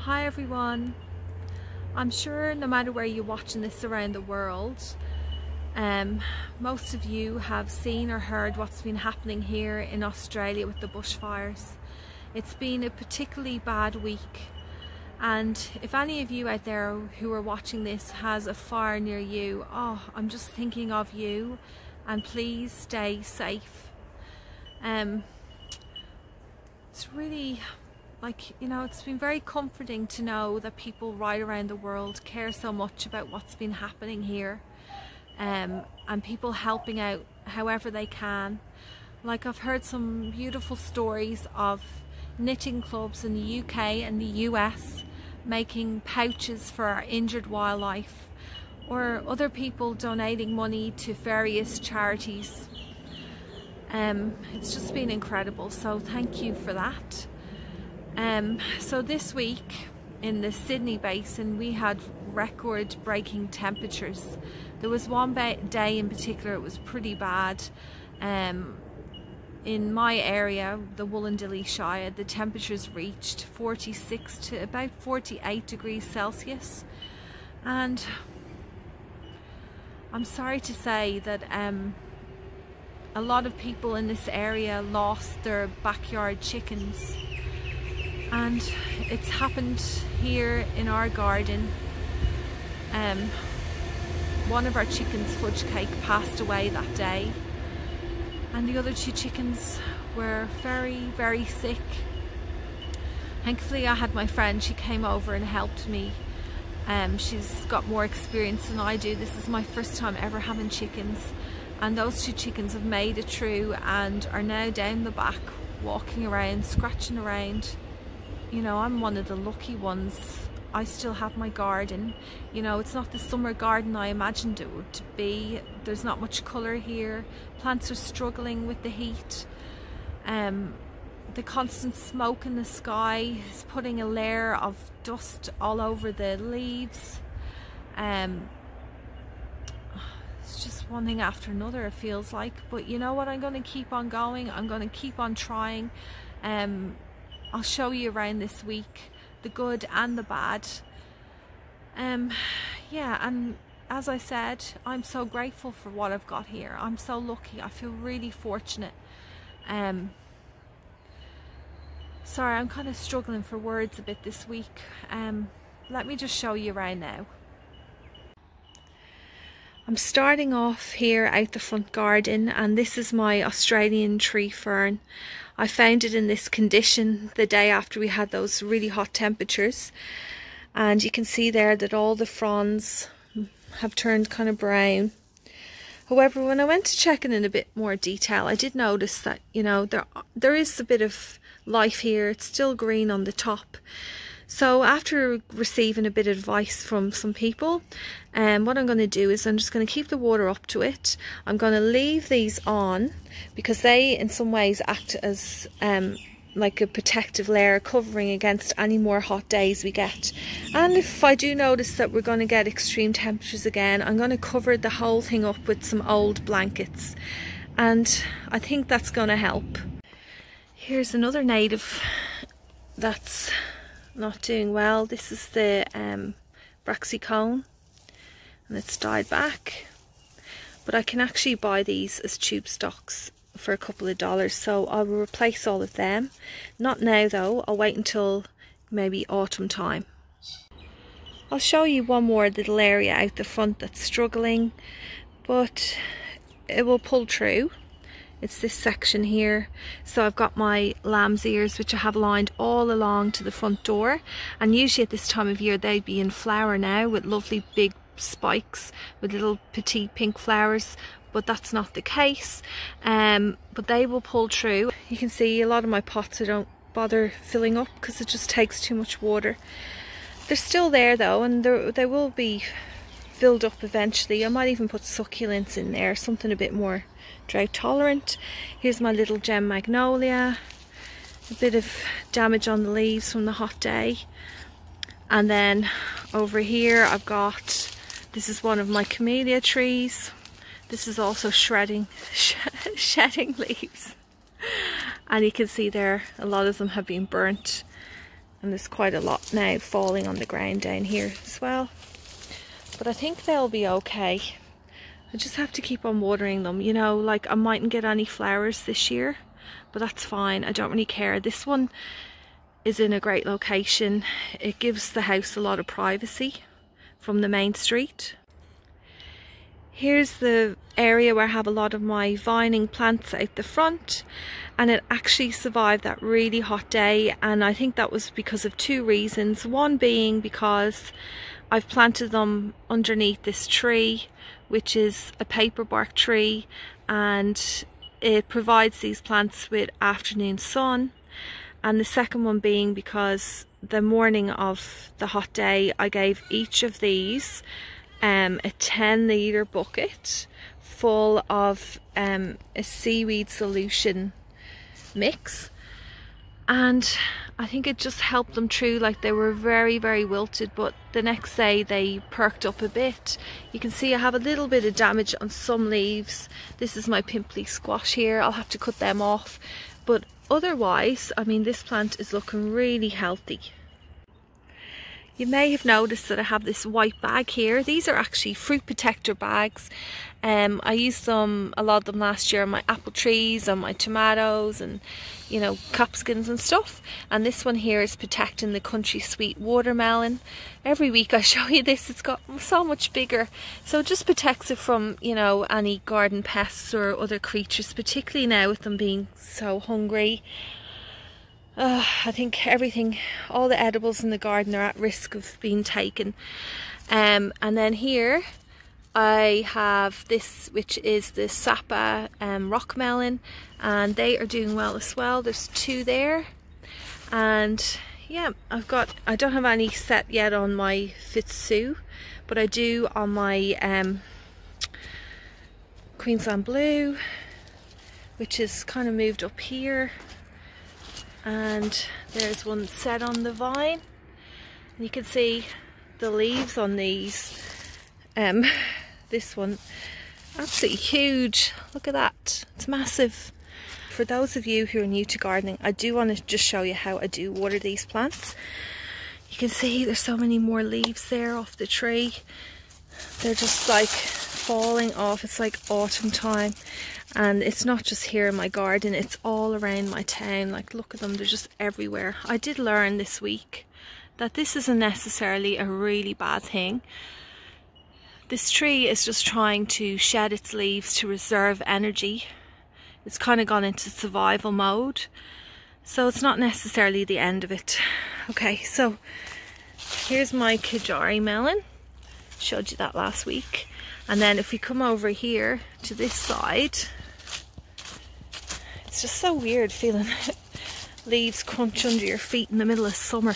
Hi everyone. I'm sure no matter where you're watching this around the world, most of you have seen or heard what's been happening here in Australia with the bushfires. It's been a particularly bad week, and if any of you out there who are watching this has a fire near you, I'm just thinking of you, and please stay safe. It's really it's been very comforting to know that people right around the world care so much about what's been happening here, and people helping out however they can. Like, I've heard some beautiful stories of knitting clubs in the UK and the US making pouches for our injured wildlife, or other people donating money to various charities. It's just been incredible, so thank you for that. So this week in the Sydney Basin we had record-breaking temperatures. There was one day in particular it was pretty bad. In my area, the Wollondilly Shire, the temperatures reached 46 to about 48 degrees Celsius, and I'm sorry to say that a lot of people in this area lost their backyard chickens. And it's happened here in our garden. One of our chickens, Fudge Cake, passed away that day, and the other two chickens were very, very sick. Thankfully I had my friend, she came over and helped me. She's got more experience than I do. This is my first time ever having chickens, and those two chickens have made it through and are now down the back, walking around, scratching around. You know, I'm one of the lucky ones. I still have my garden. You know, it's not the summer garden I imagined it would be. There's not much colour here. Plants are struggling with the heat. The constant smoke in the sky is putting a layer of dust all over the leaves. It's just one thing after another, it feels like. But you know what, I'm going to keep on going. I'm going to keep on trying. I'll show you around this week the good and the bad. Yeah, and as I said, I'm so grateful for what I've got here. I'm so lucky. I feel really fortunate. Sorry, I'm kind of struggling for words a bit this week. Let me just show you around now. I'm starting off here out the front garden, and this is my Australian tree fern. I found it in this condition the day after we had those really hot temperatures, and you can see there that all the fronds have turned kind of brown. However, when I went to check it in a bit more detail, I did notice that, you know, there is a bit of life here. It's still green on the top. So after receiving a bit of advice from some people, what I'm going to do is I'm just going to keep the water up to it. I'm going to leave these on because they in some ways act as like a protective layer, covering against any more hot days we get. And if I do notice that we're going to get extreme temperatures again, I'm going to cover the whole thing up with some old blankets, and I think that's going to help. Here's another native that's not doing well. This is the Braxicone, and it's died back, but I can actually buy these as tube stocks for a couple of dollars, so I'll replace all of them. Not now though, I'll wait until maybe autumn time. I'll show you one more little area out the front that's struggling, but it will pull through. It's this section here. So I've got my lamb's ears, which I have lined all along to the front door, and usually at this time of year they'd be in flower now with lovely big spikes with little petite pink flowers, but that's not the case. But they will pull through. You can see a lot of my pots I don't bother filling up because it just takes too much water. They're still there though, and they will be filled up eventually. I might even put succulents in there, something a bit more drought tolerant. Here's my little gem magnolia. A bit of damage on the leaves from the hot day. And then over here I've got, this is one of my camellia trees. This is also shedding leaves. And you can see there, a lot of them have been burnt. And there's quite a lot now falling on the ground down here as well. But I think they'll be okay. I just have to keep on watering them. You know, like I mightn't get any flowers this year, but that's fine. I don't really care. This one is in a great location. It gives the house a lot of privacy from the main street. Here's the area where I have a lot of my vining plants out the front, and it actually survived that really hot day, and I think that was because of two reasons. One being because I've planted them underneath this tree, which is a paperbark tree, and it provides these plants with afternoon sun. And the second one being because the morning of the hot day I gave each of these a 10-litre bucket full of a seaweed solution mix, and I think it just helped them through. Like, they were very wilted, but the next day they perked up a bit. You can see I have a little bit of damage on some leaves. This is my pimply squash here. I'll have to cut them off, but otherwise, I mean, this plant is looking really healthy. You may have noticed that I have this white bag here. These are actually fruit protector bags. I used them, a lot of them last year on my apple trees, on my tomatoes, and you know, capsicums and stuff. And this one here is protecting the country sweet watermelon. Every week I show you this. It's got so much bigger. So it just protects it from, you know, any garden pests or other creatures, particularly now with them being so hungry. I think everything, all the edibles in the garden are at risk of being taken. And then here I have this, which is the Sapa rock melon, and they are doing well as well. There's two there, and yeah, I don't have any set yet on my Futsu, but I do on my Queensland Blue, which is kind of moved up here. And there's one set on the vine, and you can see the leaves on these. This one, absolutely huge. Look at that, it's massive. For those of you who are new to gardening, I do want to just show you how I do water these plants. You can see there's so many more leaves there off the tree. They're just like falling off. It's like autumn time. And it's not just here in my garden, it's all around my town. Like, look at them, they're just everywhere. I did learn this week that this isn't necessarily a really bad thing. This tree is just trying to shed its leaves to reserve energy. It's kind of gone into survival mode. So it's not necessarily the end of it. Okay, so here's my Kajari melon. Showed you that last week. And then if we come over here to this side, it's just so weird feeling leaves crunch under your feet in the middle of summer.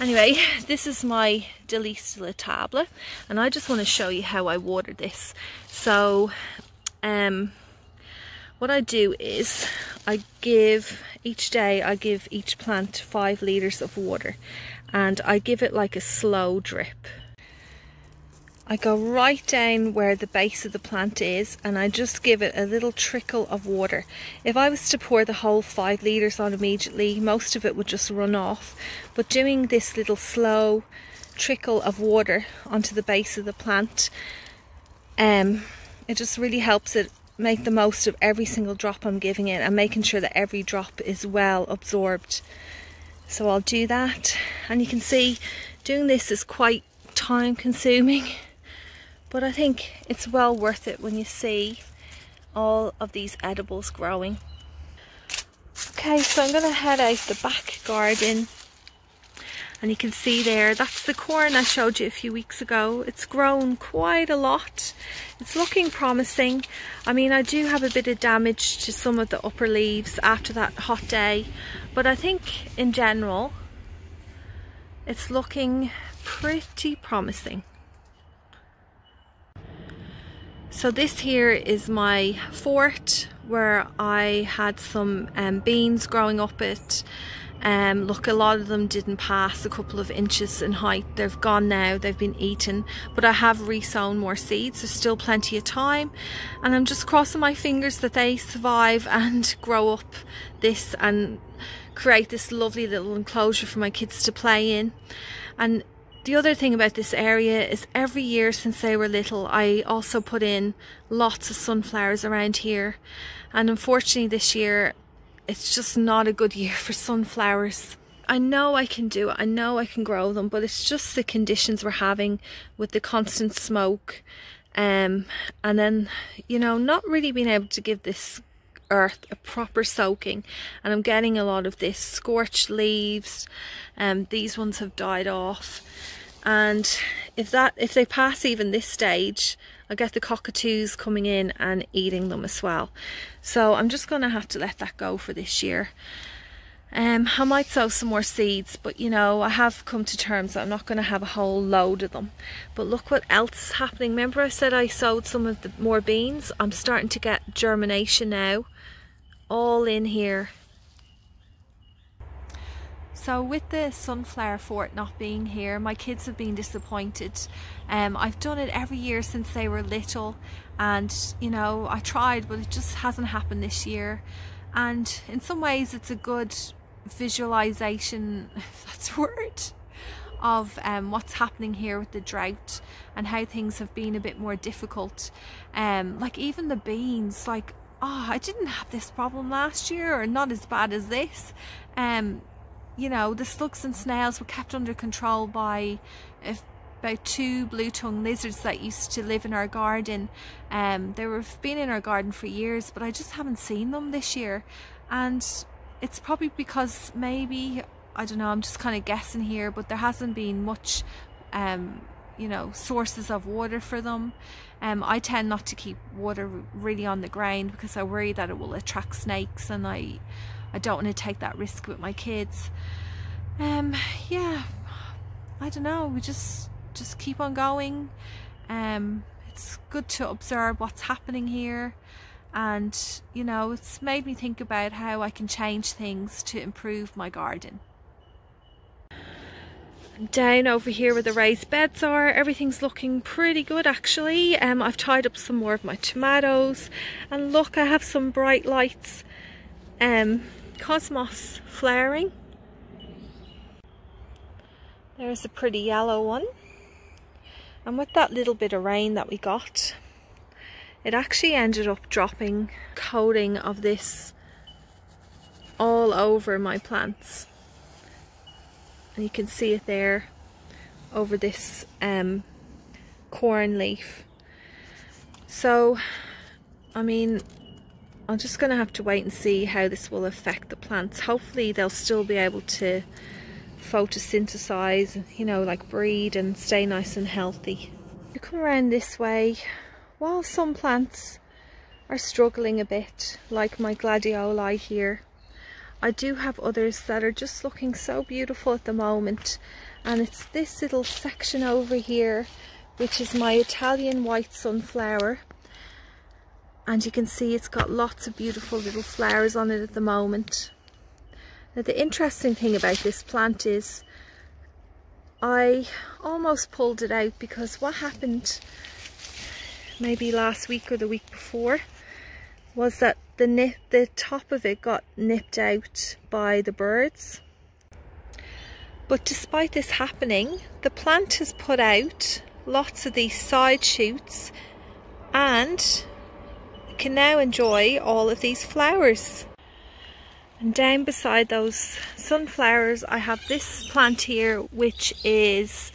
Anyway, this is my Delicata, and I just want to show you how I water this. So what I do is each day I give each plant 5 litres of water, and I give it like a slow drip. I go right down where the base of the plant is, and I just give it a little trickle of water. If I was to pour the whole 5 litres on immediately, most of it would just run off. But doing this little slow trickle of water onto the base of the plant, it just really helps it make the most of every single drop I'm giving it, and making sure that every drop is well absorbed. So I'll do that, and you can see doing this is quite time consuming. But I think it's well worth it when you see all of these edibles growing. Okay, so I'm going to head out the back garden, and you can see there, that's the corn I showed you a few weeks ago. It's grown quite a lot. It's looking promising. I mean, I do have a bit of damage to some of the upper leaves after that hot day, but I think in general it's looking pretty promising. So this here is my fort where I had some beans growing up it. Look, a lot of them didn't pass a couple of inches in height. They've gone now, they've been eaten, but I have re-sown more seeds. There's still plenty of time, and I'm just crossing my fingers that they survive and grow up this and create this lovely little enclosure for my kids to play in. And the other thing about this area is every year since they were little, I also put in lots of sunflowers around here, and unfortunately this year it's just not a good year for sunflowers. I know I can do it, I know I can grow them, but it's just the conditions we're having with the constant smoke, and then, you know, not really being able to give this earth a proper soaking, and I'm getting a lot of this scorched leaves. These ones have died off, and if they pass even this stage, I get the cockatoos coming in and eating them as well. So I'm just gonna have to let that go for this year. I might sow some more seeds, but you know, I have come to terms that I'm not going to have a whole load of them. But look what else is happening. Remember I said I sowed some of the more beans? I'm starting to get germination now, all in here. So with the sunflower fort not being here, my kids have been disappointed. I've done it every year since they were little, and you know, I tried, but it just hasn't happened this year. And in some ways it's a good visualization, if that's a word, of what's happening here with the drought and how things have been a bit more difficult. Like even the beans, like, oh, I didn't have this problem last year, or not as bad as this. You know, the slugs and snails were kept under control by about 2 blue-tongued lizards that used to live in our garden. They were been in our garden for years, but I just haven't seen them this year. And it's probably because maybe, I don't know, I'm just kind of guessing here, but there hasn't been much you know, sources of water for them. I tend not to keep water really on the ground because I worry that it will attract snakes, and I don't want to take that risk with my kids. Yeah, I don't know, we just keep on going. It's good to observe what's happening here, and you know, it's made me think about how I can change things to improve my garden. Down over here where the raised beds are, everything's looking pretty good actually. I've tied up some more of my tomatoes, and look, I have some bright lights. Cosmos flowering. There's a pretty yellow one, and with that little bit of rain that we got, it actually ended up dropping coating of this all over my plants, and you can see it there over this corn leaf. So I mean, I'm just going to have to wait and see how this will affect the plants. Hopefully they'll still be able to photosynthesize, you know, like breed and stay nice and healthy. You come around this way, while some plants are struggling a bit, like my gladioli here, I do have others that are just looking so beautiful at the moment. And it's this little section over here, which is my Italian white sunflower. And you can see it's got lots of beautiful little flowers on it at the moment. Now the interesting thing about this plant is I almost pulled it out, because what happened maybe last week or the week before was that the top of it got nipped out by the birds. But despite this happening, the plant has put out lots of these side shoots, and can now enjoy all of these flowers. And down beside those sunflowers I have this plant here, which is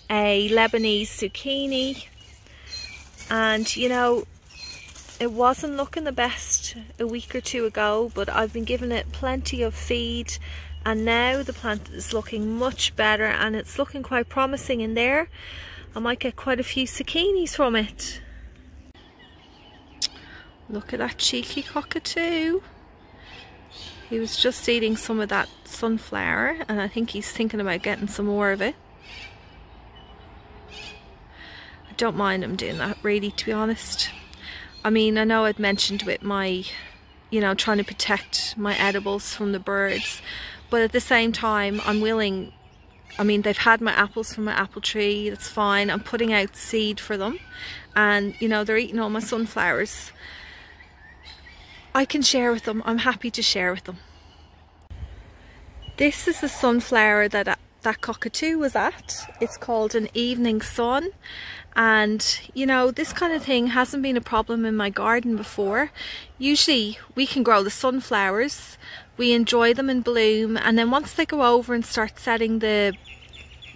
a Lebanese zucchini, and you know, it wasn't looking the best a week or two ago, but I've been giving it plenty of feed, and now the plant is looking much better, and it's looking quite promising in there. I might get quite a few zucchinis from it. Look at that cheeky cockatoo. He was just eating some of that sunflower, and I think he's thinking about getting some more of it. I don't mind him doing that really, to be honest. I mean, I know I'd mentioned with my, you know, trying to protect my edibles from the birds, but at the same time I'm willing, I mean, they've had my apples from my apple tree, that's fine. I'm putting out seed for them, and you know, they're eating all my sunflowers. I can share with them. I'm happy to share with them. This is the sunflower that cockatoo was at. It's called an evening sun, and you know, this kind of thing hasn't been a problem in my garden before. Usually we can grow the sunflowers, we enjoy them in bloom, and then once they go over and start setting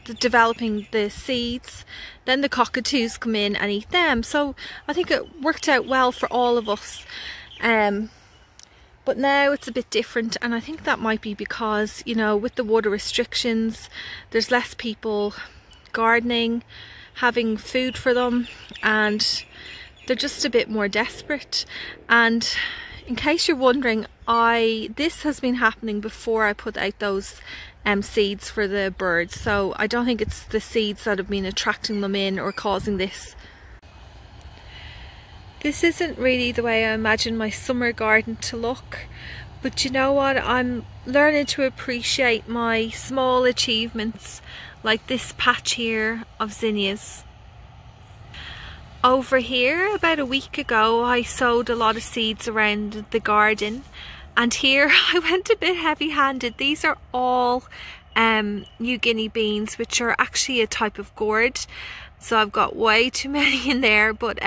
developing the seeds, then the cockatoos come in and eat them. So I think it worked out well for all of us. But now it's a bit different, and I think that might be because, you know, with the water restrictions, there's less people gardening, having food for them, and they're just a bit more desperate. And in case you're wondering, this has been happening before I put out those seeds for the birds, so I don't think it's the seeds that have been attracting them in or causing this. This isn't really the way I imagine my summer garden to look, but you know what, I'm learning to appreciate my small achievements, like this patch here of zinnias. Over here, about a week ago, I sowed a lot of seeds around the garden, and here I went a bit heavy-handed. These are all New Guinea beans, which are actually a type of gourd. So I've got way too many in there, but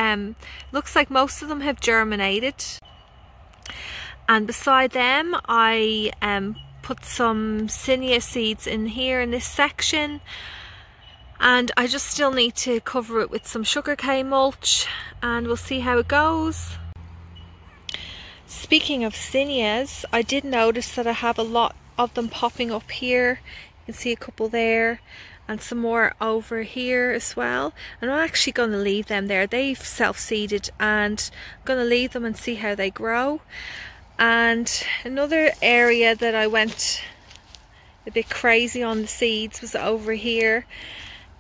looks like most of them have germinated. And beside them, I put some zinnia seeds in here in this section, and I just still need to cover it with some sugarcane mulch, and we'll see how it goes. Speaking of zinnias, I did notice that I have a lot of them popping up here. You can see a couple there, and some more over here as well, and I'm actually going to leave them there. They've self-seeded, and I'm going to leave them and see how they grow. And another area that I went a bit crazy on the seeds was over here.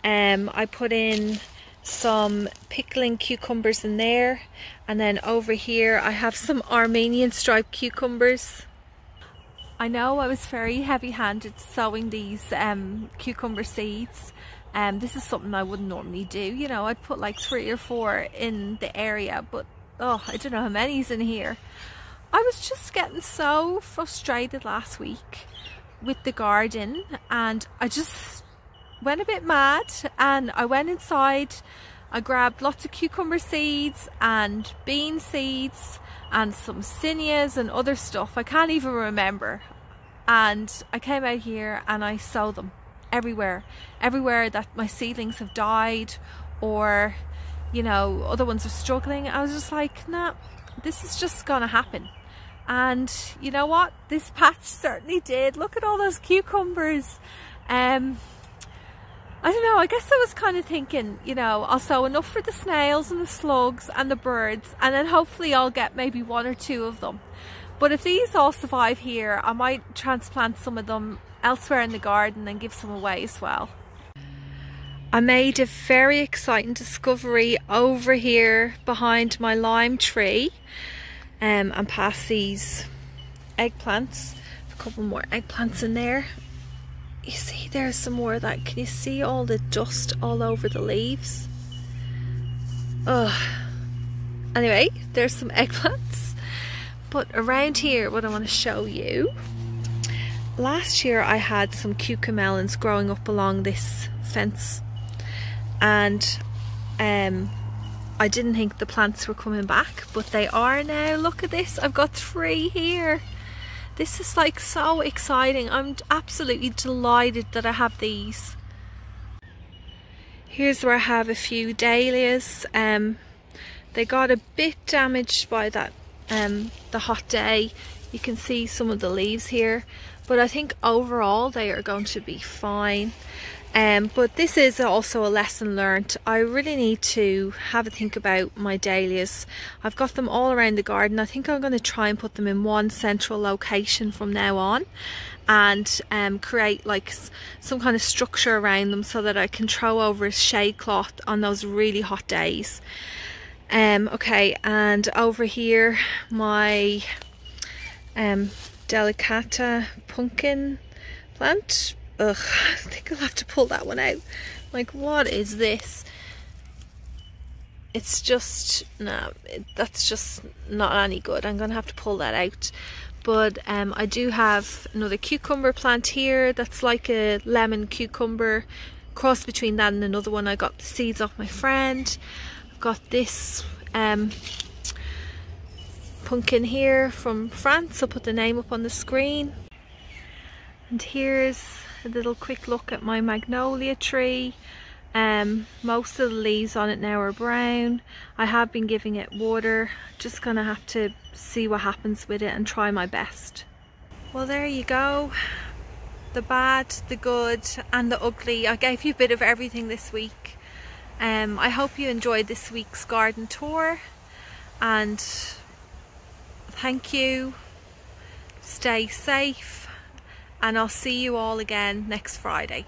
I put in some pickling cucumbers in there, and then over here I have some Armenian striped cucumbers. I know I was very heavy-handed sowing these cucumber seeds. This is something I wouldn't normally do. You know, I'd put like 3 or 4 in the area, but oh, I don't know how many's in here. I was just getting so frustrated last week with the garden, and I just went a bit mad, and I went inside. I grabbed lots of cucumber seeds and bean seeds and some zinnias and other stuff. I can't even remember. And I came out here and I sowed them everywhere that my seedlings have died, or you know, other ones are struggling. I was just like, nah, this is just gonna happen. And you know what, this patch certainly did. Look at all those cucumbers. I don't know, I guess I was kind of thinking, you know, I'll sow enough for the snails and the slugs and the birds, and then hopefully I'll get maybe 1 or 2 of them. But if these all survive here, I might transplant some of them elsewhere in the garden and give some away as well. I made a very exciting discovery over here behind my lime tree, and past these eggplants. A couple more eggplants in there. You see, there's some more of that. Can you see all the dust all over the leaves? Ugh. Anyway, there's some eggplants. But around here, what I want to show you, last year I had some cucamelons growing up along this fence, and I didn't think the plants were coming back, but they are now. Look at this, I've got 3 here. This is like so exciting. I'm absolutely delighted that I have these. Here's where I have a few dahlias. They got a bit damaged by that the hot day. You can see some of the leaves here, but I think overall they are going to be fine. But this is also a lesson learnt. I really need to have a think about my dahlias. I've got them all around the garden. I think I'm going to try and put them in one central location from now on, and create like some kind of structure around them so that I can throw over a shade cloth on those really hot days. Okay, and over here my Delicata pumpkin plant. Ugh, I think I'll have to pull that one out. Like, what is this? It's just, no, that's just not any good. I'm gonna have to pull that out. But I do have another cucumber plant here that's like a lemon cucumber, cross between that and another one. I got the seeds off my friend. I've got this pumpkin here from France. I'll put the name up on the screen. And here's a little quick look at my magnolia tree. Most of the leaves on it now are brown. I have been giving it water. Just gonna have to see what happens with it and try my best. Well, there you go. The bad, the good and the ugly. I gave you a bit of everything this week. I hope you enjoyed this week's garden tour, and thank you. Stay safe, and I'll see you all again next Friday.